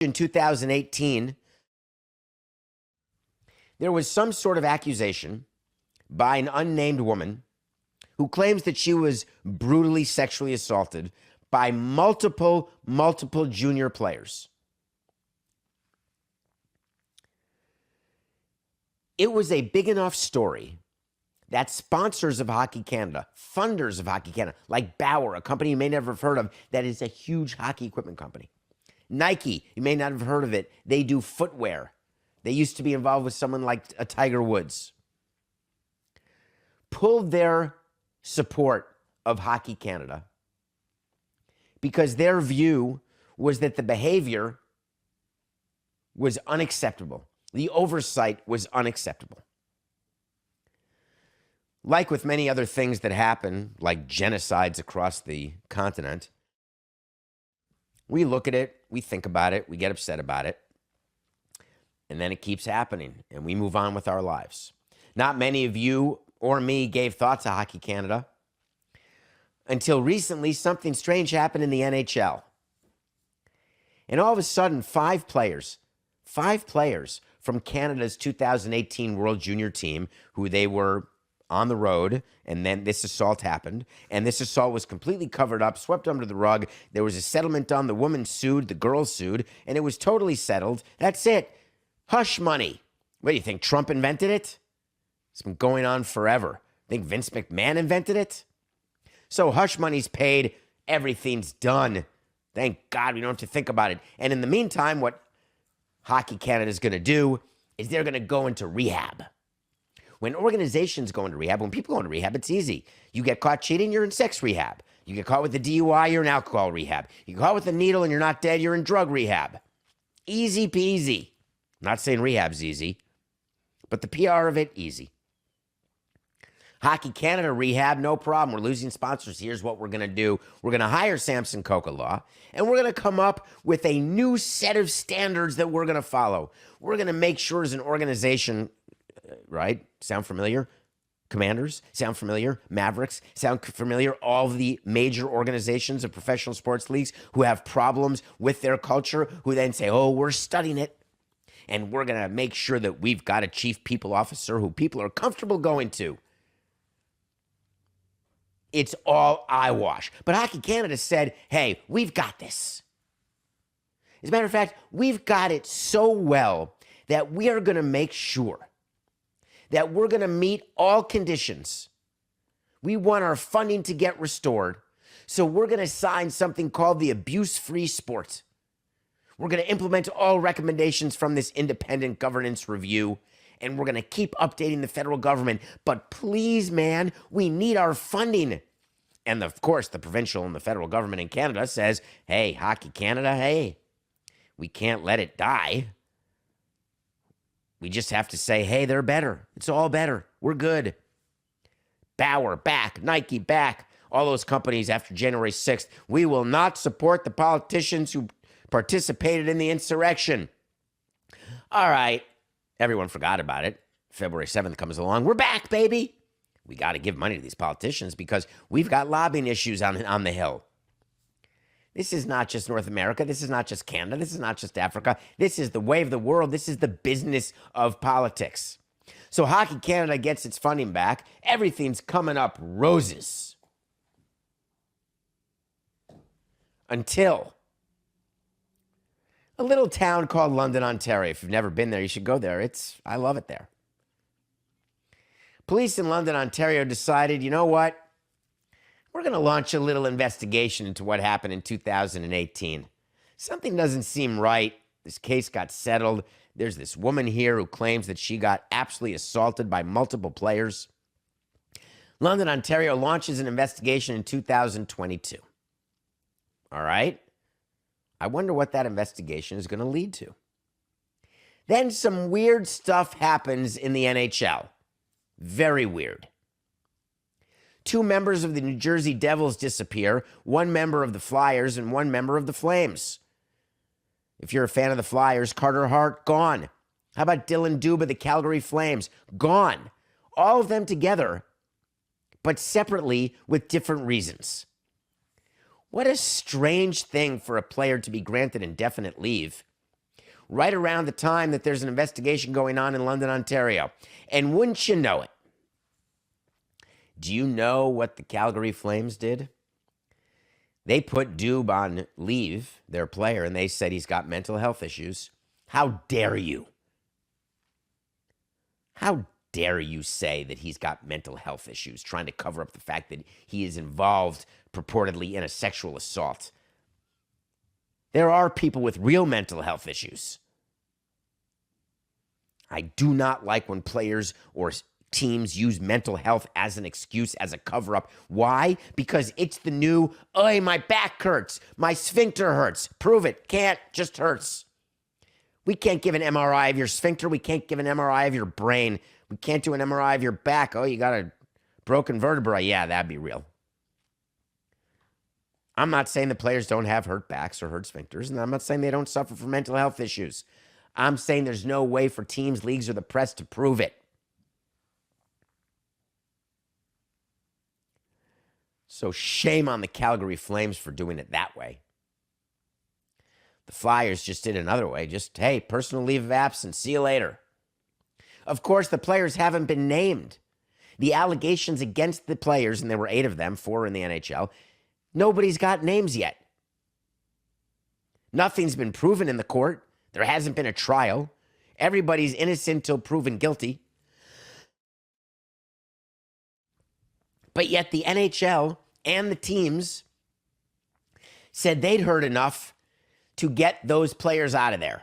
In 2018, there was some sort of accusation by an unnamed woman who claims that she was brutally sexually assaulted by multiple junior players. It was a big enough story that sponsors of Hockey Canada, funders of Hockey Canada, like Bauer, a company you may never have heard of, that is a huge hockey equipment company. Nike, you may not have heard of it. They do footwear. They used to be involved with someone like a Tiger Woods. Pulled their support of Hockey Canada because their view was that the behavior was unacceptable. The oversight was unacceptable. Like with many other things that happen, like genocides across the continent, we look at it, we think about it, we get upset about it, and then it keeps happening, and we move on with our lives. Not many of you or me gave thought to Hockey Canada until recently. Something strange happened in the NHL. And all of a sudden, five players from Canada's 2018 World Junior team, who they were on the road, and then this assault happened, and this assault was completely covered up, swept under the rug. There was a settlement done. The woman sued, the girl sued, and it was totally settled. That's it. Hush money. What do you think, Trump invented it? It's been going on forever. Think Vince McMahon invented it? So hush money's paid. Everything's done. Thank God we don't have to think about it. And in the meantime, what Hockey Canada is going to do is they're going to go into rehab. When organizations go into rehab, when people go into rehab, it's easy. You get caught cheating, you're in sex rehab. You get caught with a DUI, you're in alcohol rehab. You get caught with a needle and you're not dead, you're in drug rehab. Easy peasy. Not saying rehab's easy, but the PR of it, easy. Hockey Canada rehab, no problem. We're losing sponsors. Here's what we're going to do. We're going to hire Samson Law, and we're going to come up with a new set of standards that we're going to follow. We're going to make sure as an organization, right? Sound familiar? Commanders? Sound familiar? Mavericks? Sound familiar? All of the major organizations of professional sports leagues who have problems with their culture, who then say, oh, we're studying it. And we're going to make sure that we've got a chief people officer who people are comfortable going to. It's all eyewash. But Hockey Canada said, hey, we've got this. As a matter of fact, we've got it so well that we are going to make sure that we're going to meet all conditions. We want our funding to get restored. So we're going to sign something called the Abuse-Free Sport. We're going to implement all recommendations from this independent governance review, and we're going to keep updating the federal government. But please, man, we need our funding. And of course, the provincial and the federal government in Canada says, hey, Hockey Canada, hey, we can't let it die. We just have to say, hey, they're better. It's all better. We're good. Bauer back, Nike back, all those companies after January 6th. We will not support the politicians who participated in the insurrection. All right. Everyone forgot about it. February 7th comes along. We're back, baby. We got to give money to these politicians because we've got lobbying issues on the Hill. This is not just North America. This is not just Canada. This is not just Africa. This is the way of the world. This is the business of politics. So Hockey Canada gets its funding back. Everything's coming up roses. Until a little town called London, Ontario. If you've never been there, you should go there. I love it there. Police in London, Ontario decided, you know what? We're going to launch a little investigation into what happened in 2018. Something doesn't seem right. This case got settled. There's this woman here who claims that she got absolutely assaulted by multiple players. London, Ontario launches an investigation in 2022. All right? I wonder what that investigation is going to lead to. Then some weird stuff happens in the NHL. Very weird. 2 members of the New Jersey Devils disappear, 1 member of the Flyers and 1 member of the Flames. If you're a fan of the Flyers, Carter Hart, gone. How about Dylan Dubé, the Calgary Flames? Gone. All of them together, but separately with different reasons. What a strange thing for a player to be granted indefinite leave right around the time that there's an investigation going on in London, Ontario. And wouldn't you know it? Do you know what the Calgary Flames did? They put Dubé on leave, their player, and they said he's got mental health issues. How dare you? How dare you say that he's got mental health issues, trying to cover up the fact that he is involved purportedly in a sexual assault? There are people with real mental health issues. I do not like when players or teams use mental health as an excuse, as a cover-up. Why? Because it's the new, oh, my back hurts, my sphincter hurts. Prove it. Can't, just hurts. We can't give an MRI of your sphincter. We can't give an MRI of your brain. We can't do an MRI of your back. Oh, you got a broken vertebrae. Yeah, that'd be real. I'm not saying the players don't have hurt backs or hurt sphincters, and I'm not saying they don't suffer from mental health issues. I'm saying there's no way for teams, leagues, or the press to prove it. So shame on the Calgary Flames for doing it that way. The Flyers just did another way. Just, hey, personal leave of absence. See you later. Of course, the players haven't been named. The allegations against the players, and there were 8 of them, 4 in the NHL, nobody's got names yet. Nothing's been proven in the court. There hasn't been a trial. Everybody's innocent till proven guilty. But yet the NHL and the teams said they'd heard enough to get those players out of there.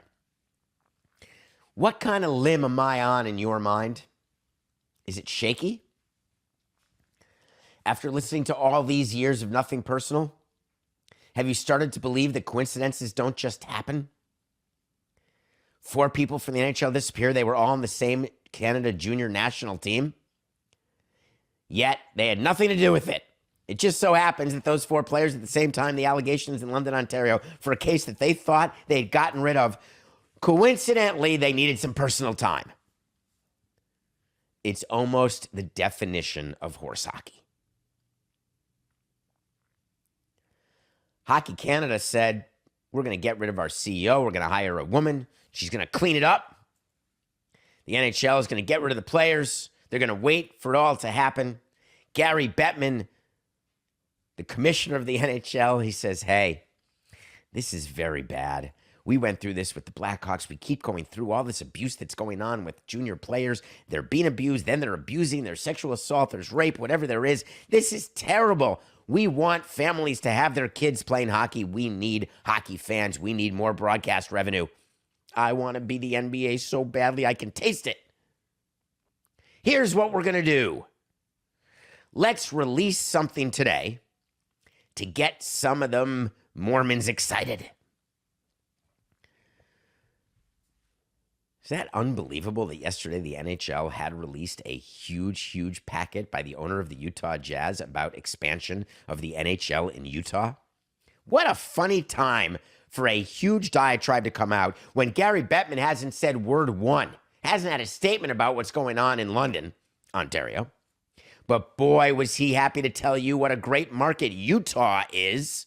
What kind of limb am I on in your mind? Is it shaky? After listening to all these years of nothing personal, have you started to believe that coincidences don't just happen? 4 people from the NHL disappear. They were all on the same Canada junior national team. Yet they had nothing to do with it. It just so happens that those 4 players at the same time, the allegations in London, Ontario, for a case that they thought they had gotten rid of, coincidentally, they needed some personal time. It's almost the definition of horse hockey. Hockey Canada said, we're going to get rid of our CEO. We're going to hire a woman. She's going to clean it up. The NHL is going to get rid of the players. They're going to wait for it all to happen. Gary Bettman, the commissioner of the NHL, he says, hey, this is very bad. We went through this with the Blackhawks. We keep going through all this abuse that's going on with junior players. They're being abused, then they're abusing, there's sexual assault, there's rape, whatever there is. This is terrible. We want families to have their kids playing hockey. We need hockey fans. We need more broadcast revenue. I want to be the NBA so badly I can taste it. Here's what we're going to do. Let's release something today to get some of them Mormons excited. Is that unbelievable that yesterday the NHL had released a huge packet by the owner of the Utah Jazz about expansion of the NHL in Utah? What a funny time for a huge diatribe to come out when Gary Bettman hasn't said word one, hasn't had a statement about what's going on in London, Ontario. But boy, was he happy to tell you what a great market Utah is.